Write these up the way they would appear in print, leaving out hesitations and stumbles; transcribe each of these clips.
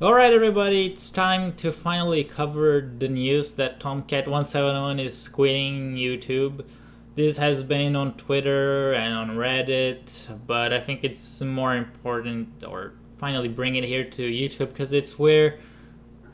Alright everybody, it's time to finally cover the news that Tomcat171 is quitting YouTube. This has been on Twitter and on Reddit, but I think it's more important or finally bring it here to YouTube because it's where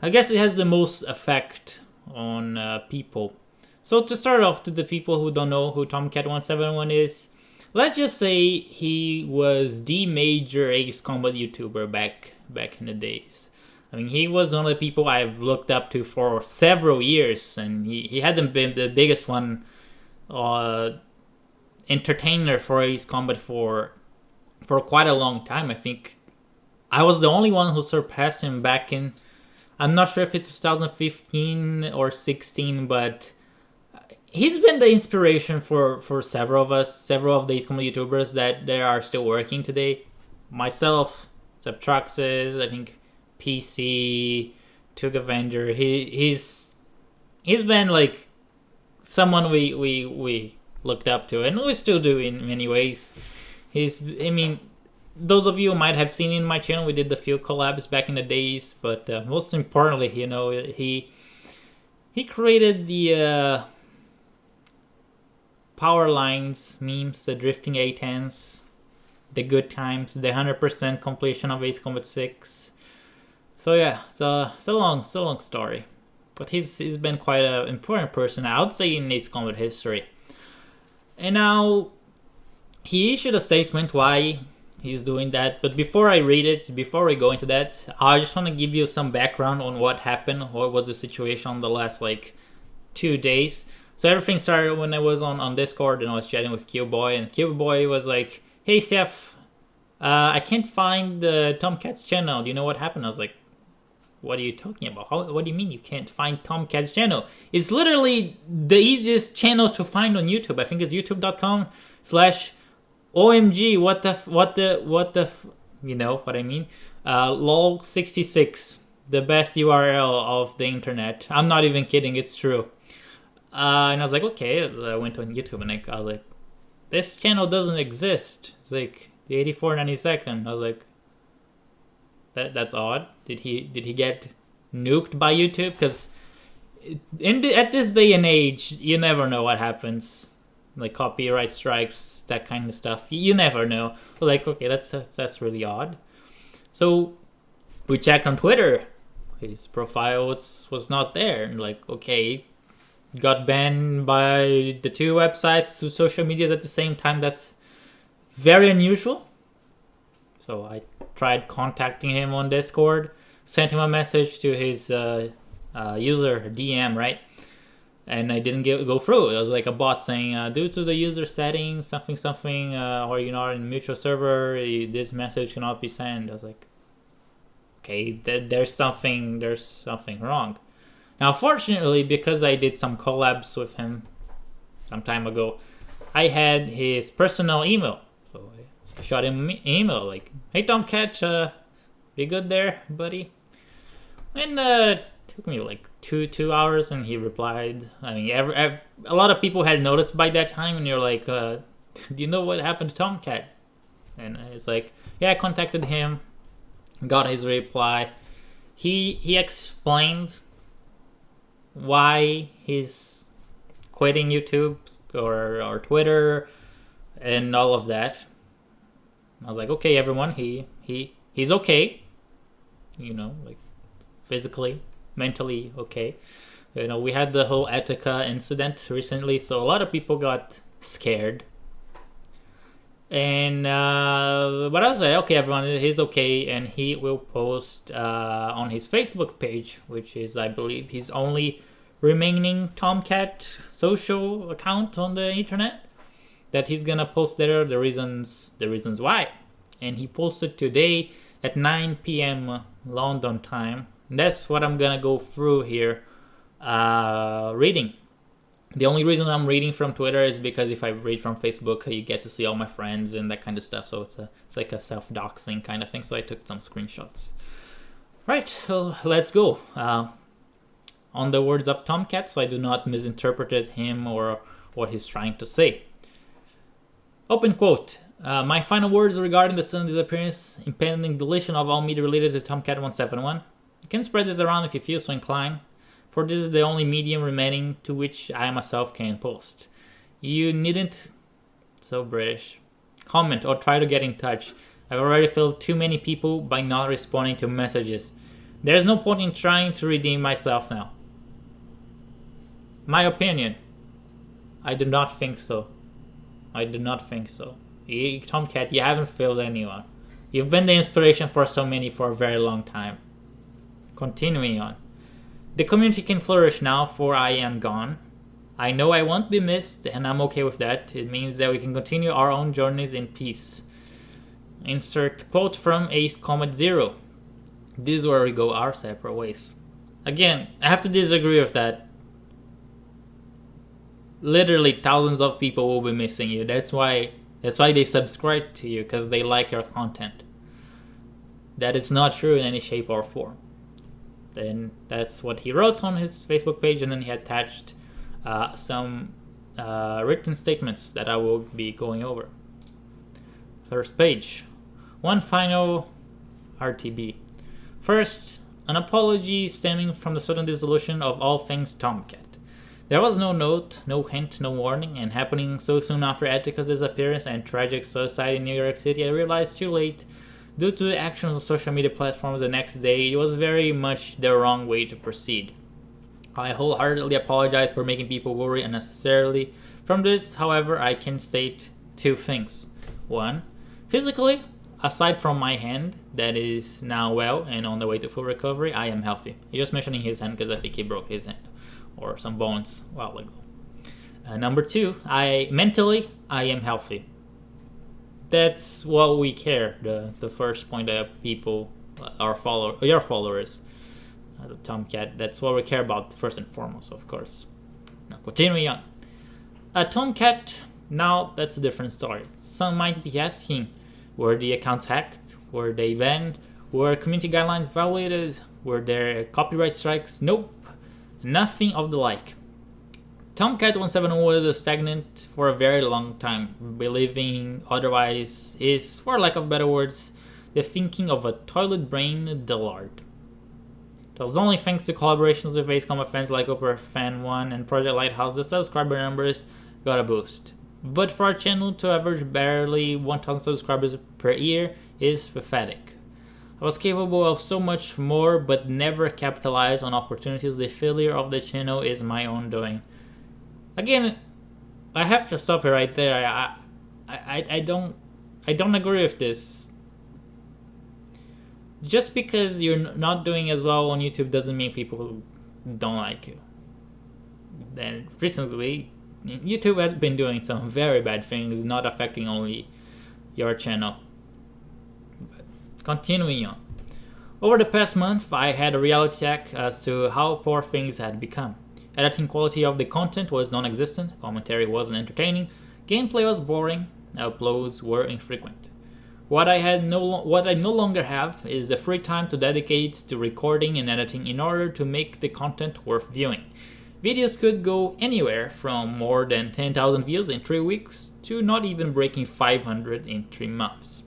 I guess it has the most effect on people. So to start off, to the people who don't know who Tomcat171 is, let's just say he was the major Ace Combat YouTuber back in the days. I mean, he was one of the people I've looked up to for several years, and he hadn't been the biggest one entertainer for Ace Combat for quite a long time. I think I was the only one who surpassed him back in, I'm not sure if it's 2015 or 16, but he's been the inspiration for several of us, several of the Ace Combat YouTubers that they are still working today. Myself, Subtraxes, I think PC, Took Avenger. He's been like someone we looked up to, and we still do in many ways. I mean, those of you might have seen in my channel, we did the few collabs back in the days, but most importantly, you know, he created the power lines memes, the drifting A10s, the good times, the 100% completion of Ace Combat 6. So yeah, it's a long story, but he's been quite an important person, I would say, in Ace Combat history. And now he issued a statement why he's doing that. But before I read it, before we go into that, I just want to give you some background on what happened, what was the situation on the last like 2 days. So everything started when I was on Discord and I was chatting with Qboy, and Qboy was like, "Hey Steph, I can't find the Tomcat's channel. Do you know what happened?" I was like, "What are you talking about? What do you mean you can't find Tomcat's channel? It's literally the easiest channel to find on YouTube. I think it's youtube.com/OMG, what the, you know what I mean? LOL66, the best URL of the internet. I'm not even kidding, it's true." And I was like, okay, I went on YouTube and I was like, this channel doesn't exist. It's like the 8492nd. I was like, that's odd. Did he get nuked by YouTube? Because at this day and age, you never know what happens, like copyright strikes, that kind of stuff. You never know. Like, okay, that's really odd. So we checked on Twitter. His profile was not there. And like, okay, got banned by the two websites, two social medias at the same time. That's very unusual. So I tried contacting him on Discord, sent him a message to his user DM, right? And I didn't go through. It was like a bot saying, due to the user settings, something, or you're not in a mutual server, this message cannot be sent. I was like, okay, there's something wrong. Now, fortunately, because I did some collabs with him some time ago, I had his personal email. So I shot him an email like, "Hey Tomcat, you good there, buddy?" And it took me like two hours, and he replied. I mean, a lot of people had noticed by that time, and you're like, "Do you know what happened to Tomcat?" And it's like, yeah, I contacted him, got his reply. He explained why he's quitting YouTube or Twitter and all of that. I was like, okay, everyone, he's okay, you know, like physically, mentally okay. You know, we had the whole Etika incident recently, so a lot of people got scared. And but I was like, okay, everyone, he's okay, and he will post on his Facebook page, which is, I believe, his only remaining Tomcat social account on the internet, that he's gonna post there the reasons why. And he posted today at 9 p.m. London time. And that's what I'm gonna go through here, reading. The only reason I'm reading from Twitter is because if I read from Facebook, you get to see all my friends and that kind of stuff. So it's like a self-doxing kind of thing. So I took some screenshots. Right, so let's go. On the words of Tomcat, so I do not misinterpret him or what he's trying to say. Open quote. My final words regarding the sudden disappearance, impending deletion of all media related to Tomcat171. You can spread this around if you feel so inclined, for this is the only medium remaining to which I myself can post. You needn't, so British, comment or try to get in touch. I've already failed too many people by not responding to messages. There's no point in trying to redeem myself now. My opinion. I do not think so. I do not think so. Tomcat, you haven't failed anyone. You've been the inspiration for so many for a very long time. Continuing on. The community can flourish now, for I am gone. I know I won't be missed, and I'm okay with that. It means that we can continue our own journeys in peace. Insert quote from Ace Comet Zero. This is where we go our separate ways. Again, I have to disagree with that. Literally thousands of people will be missing you. That's why they subscribe to you, because they like your content. That is not true in any shape or form. Then that's what he wrote on his Facebook page, and then he attached some written statements that I will be going over. First page. One final RTB. First, an apology stemming from the sudden dissolution of all things Tomcat. There was no note, no hint, no warning, and happening so soon after Attica's disappearance and tragic suicide in New York City, I realized too late, due to the actions of social media platforms the next day, it was very much the wrong way to proceed. I wholeheartedly apologize for making people worry unnecessarily. From this, however, I can state two things. One, physically, aside from my hand, that is now well and on the way to full recovery, I am healthy. He's just mentioning his hand because I think he broke his hand or some bones a while ago. Number two, mentally, I am healthy. That's what we care. The first point that people, your followers, Tomcat, that's what we care about first and foremost, of course. Now, continuing on. Tomcat, now that's a different story. Some might be asking, were the accounts hacked? Were they banned? Were community guidelines violated? Were there copyright strikes? Nope. Nothing of the like. Tomcat171 was stagnant for a very long time. Believing otherwise is, for lack of better words, the thinking of a toilet-brained dullard. It was only thanks to collaborations with Ace Comet fans like OperFan1 and Project Lighthouse the subscriber numbers got a boost. But for our channel to average barely 1,000 subscribers per year is pathetic. I was capable of so much more but never capitalized on opportunities. The failure of the channel is my own doing. Again, I have to stop it right there. I don't agree with this. Just because you're not doing as well on YouTube doesn't mean people don't like you. Then recently, YouTube has been doing some very bad things, not affecting only your channel. But continuing on. Over the past month, I had a reality check as to how poor things had become. Editing quality of the content was non-existent, commentary wasn't entertaining, gameplay was boring, uploads were infrequent. What I no longer have is the free time to dedicate to recording and editing in order to make the content worth viewing. Videos could go anywhere from more than 10,000 views in 3 weeks to not even breaking 500 in 3 months.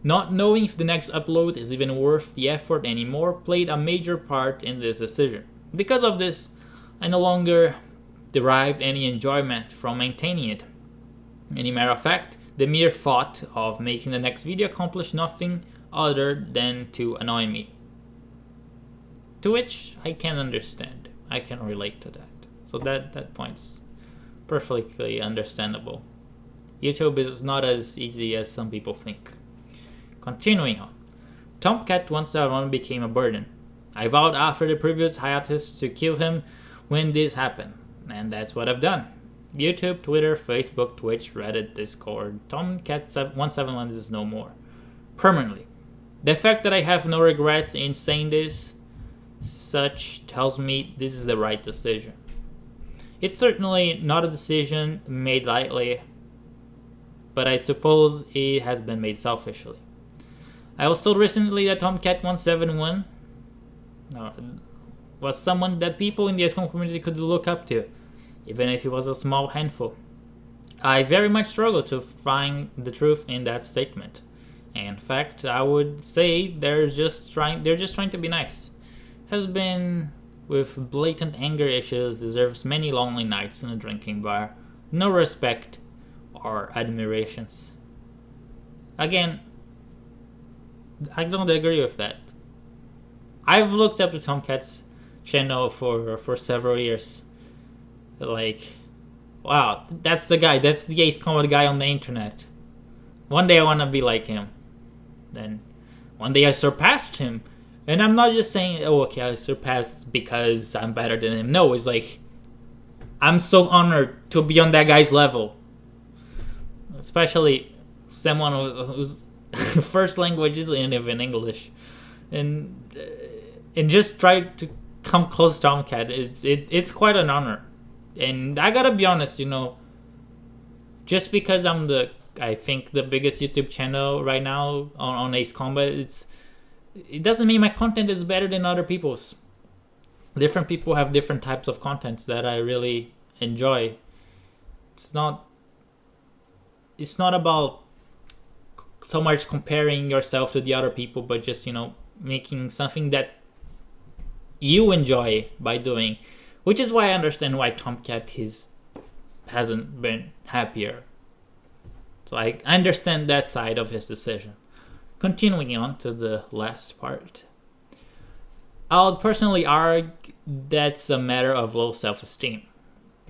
Not knowing if the next upload is even worth the effort anymore played a major part in this decision. Because of this, I no longer derived any enjoyment from maintaining it. As a matter of fact, the mere thought of making the next video accomplished nothing other than to annoy me. To which I can understand. I can relate to that. So that point's perfectly understandable. YouTube is not as easy as some people think. Continuing on. Tomcat171 became a burden. I vowed after the previous hiatus to kill him when this happened, and that's what I've done. YouTube, Twitter, Facebook, Twitch, Reddit, Discord, Tomcat171 is no more. Permanently. The fact that I have no regrets in saying this, such tells me this is the right decision. It's certainly not a decision made lightly, but I suppose it has been made selfishly. I was told recently that Tomcat171 was someone that people in the XCOM community could look up to, even if it was a small handful. I very much struggle to find the truth in that statement, In fact, I would say they're just trying to be nice. Has been with blatant anger issues, deserves many lonely nights in a drinking bar, no respect or admirations. Again, I don't agree with that. I've looked up to Tomcat's channel for several years. Like, wow, that's the guy. That's the Ace Combat guy on the internet. One day I want to be like him. Then one day I surpassed him. And I'm not just saying, oh, okay, I surpassed because I'm better than him. No, it's like, I'm so honored to be on that guy's level. Especially someone whose first language isn't even English. And just try to come close to Tomcat. It's quite an honor. And I gotta be honest, just because I'm I think the biggest YouTube channel right now on Ace Combat, it doesn't mean my content is better than other people's. Different people have different types of contents that I really enjoy. It's not about so much comparing yourself to the other people, but just, making something that you enjoy by doing. Which is why I understand why Tomcat hasn't been happier. So I understand that side of his decision. Continuing on to the last part. I would personally argue that's a matter of low self-esteem.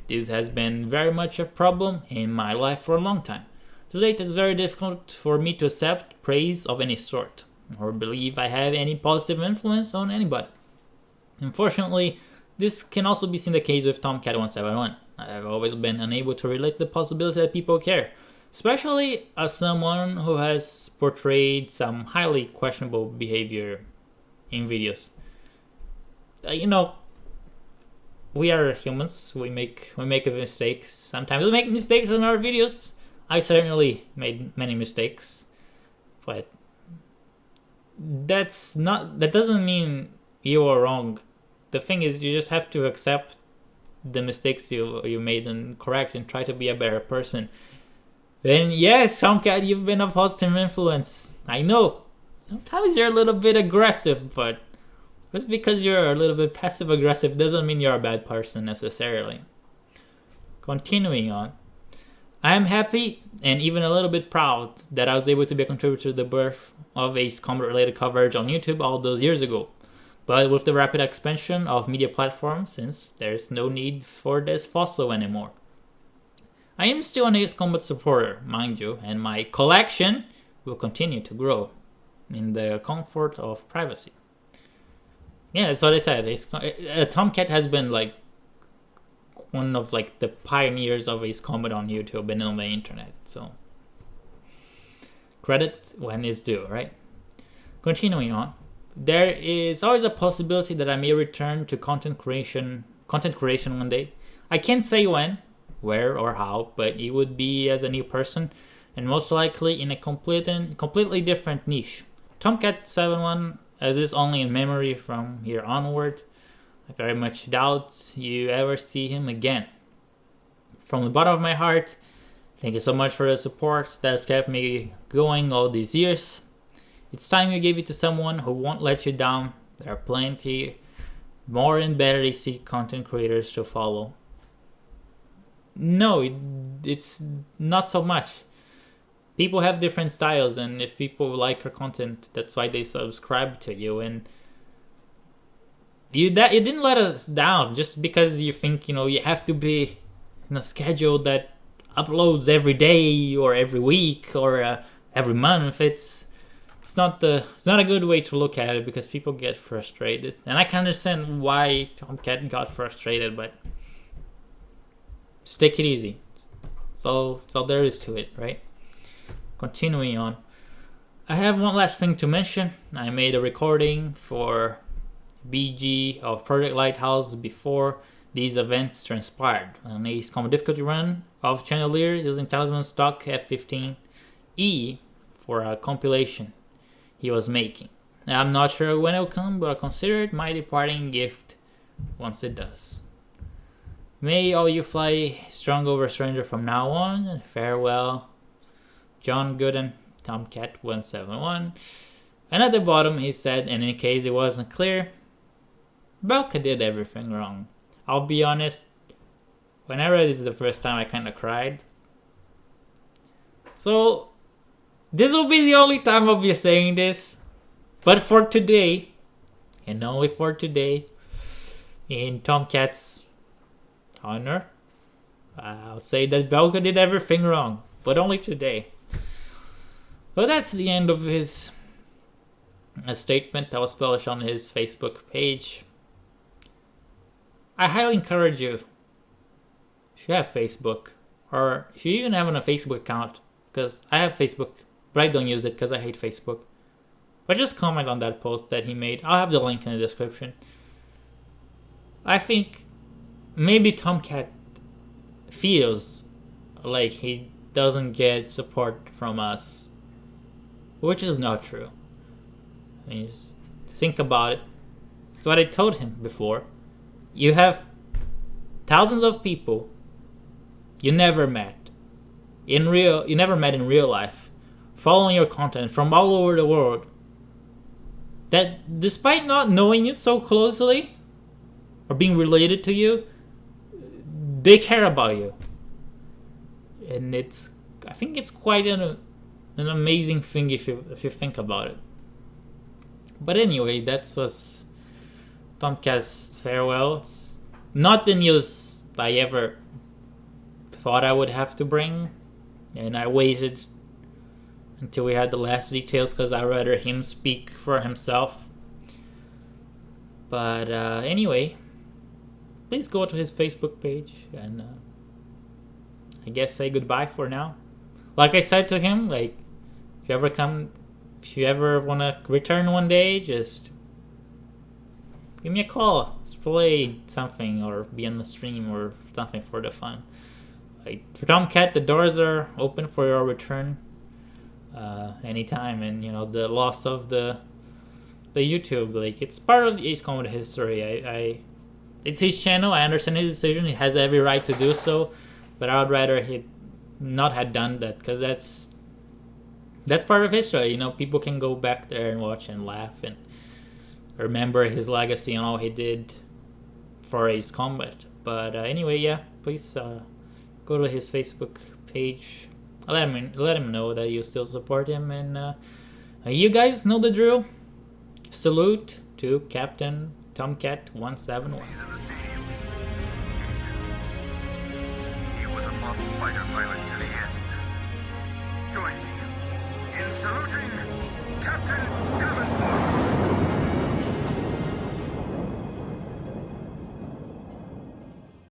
This has been very much a problem in my life for a long time. To date, it's very difficult for me to accept praise of any sort, or believe I have any positive influence on anybody. Unfortunately, this can also be seen the case with Tomcat171. I have always been unable to relate the possibility that people care, especially as someone who has portrayed some highly questionable behavior in videos. We are humans. We make mistakes. Sometimes we make mistakes in our videos. I certainly made many mistakes, but that doesn't mean you are wrong. The thing is, you just have to accept the mistakes you made and correct and try to be a better person. Then yes, Tomcat, you've been a positive influence. I know. Sometimes you're a little bit aggressive, but just because you're a little bit passive aggressive doesn't mean you're a bad person necessarily. Continuing on. I am happy and even a little bit proud that I was able to be a contributor to the birth of Ace Combat related coverage on YouTube all those years ago. But with the rapid expansion of media platforms, since there's no need for this fossil anymore. I am still an Ace Combat supporter, mind you, and my collection will continue to grow in the comfort of privacy. Yeah, that's what I said. Tomcat has been one of the pioneers of Ace Combat on YouTube and on the internet. So credit when it's due, right? Continuing on. There is always a possibility that I may return to content creation one day. I can't say when, where, or how, but it would be as a new person and most likely in a completely different niche. Tomcat171 as is only in memory from here onward. I very much doubt you ever see him again. From the bottom of my heart, thank you so much for the support that has kept me going all these years. It's time you gave it to someone who won't let you down. There are plenty more and better AC content creators to follow. No, it's not so much. People have different styles, and if people like your content, that's why they subscribe to you. And you didn't let us down just because you think you have to be in a schedule that uploads every day or every week or every month. It's not a good way to look at it because people get frustrated, and I can understand why Tomcat got frustrated, but just take it easy. So there is to it, right? Continuing on, I have one last thing to mention. I made a recording for BG of Project Lighthouse before these events transpired. An Ace Combat difficulty run of Chandelier using Talisman stock F15E for a compilation he was making. Now, I'm not sure when it'll come, but I'll consider it my departing gift once it does. May all you fly strong over stranger from now on. Farewell, John Gooden. Tomcat171. And at the bottom he said, and in case it wasn't clear, Belka did everything wrong. I'll be honest, when I read this the first time I kinda cried. So this will be the only time I'll be saying this. But for today, and only for today, in Tomcat's honor, I'll say that Belka did everything wrong, but only today. Well, that's the end of his statement that was published on his Facebook page. I highly encourage you, if you have Facebook, or if you even have a Facebook account, because I have Facebook, but I don't use it because I hate Facebook. But just comment on that post that he made. I'll have the link in the description. I think maybe Tomcat feels like he doesn't get support from us, which is not true. I mean, just think about it. It's what I told him before. You have thousands of people you never met in real life, following your content from all over the world, that despite not knowing you so closely or being related to you, they care about you. And I think it's quite an amazing thing if you think about it. But anyway, that was Tomcat's farewell. It's not the news I ever thought I would have to bring, and I waited until we had the last details because I'd rather him speak for himself. But anyway, please go to his Facebook page and I guess say goodbye for now. Like I said to him, like, if you ever want to return one day, just give me a call. Let's play something or be on the stream or something for the fun. Like, for Tomcat, the doors are open for your return anytime. And you know, the loss of the YouTube, like, it's part of the Ace Combat history. It's his channel. I understand his decision. He has every right to do so, but I would rather he not had done that, because that's part of history. You know, people can go back there and watch and laugh and remember his legacy and all he did for Ace Combat. But anyway, yeah, please go to his Facebook page. Let him know that you still support him, and you guys know the drill. Salute to Captain Tomcat171. He was a model fighter pilot.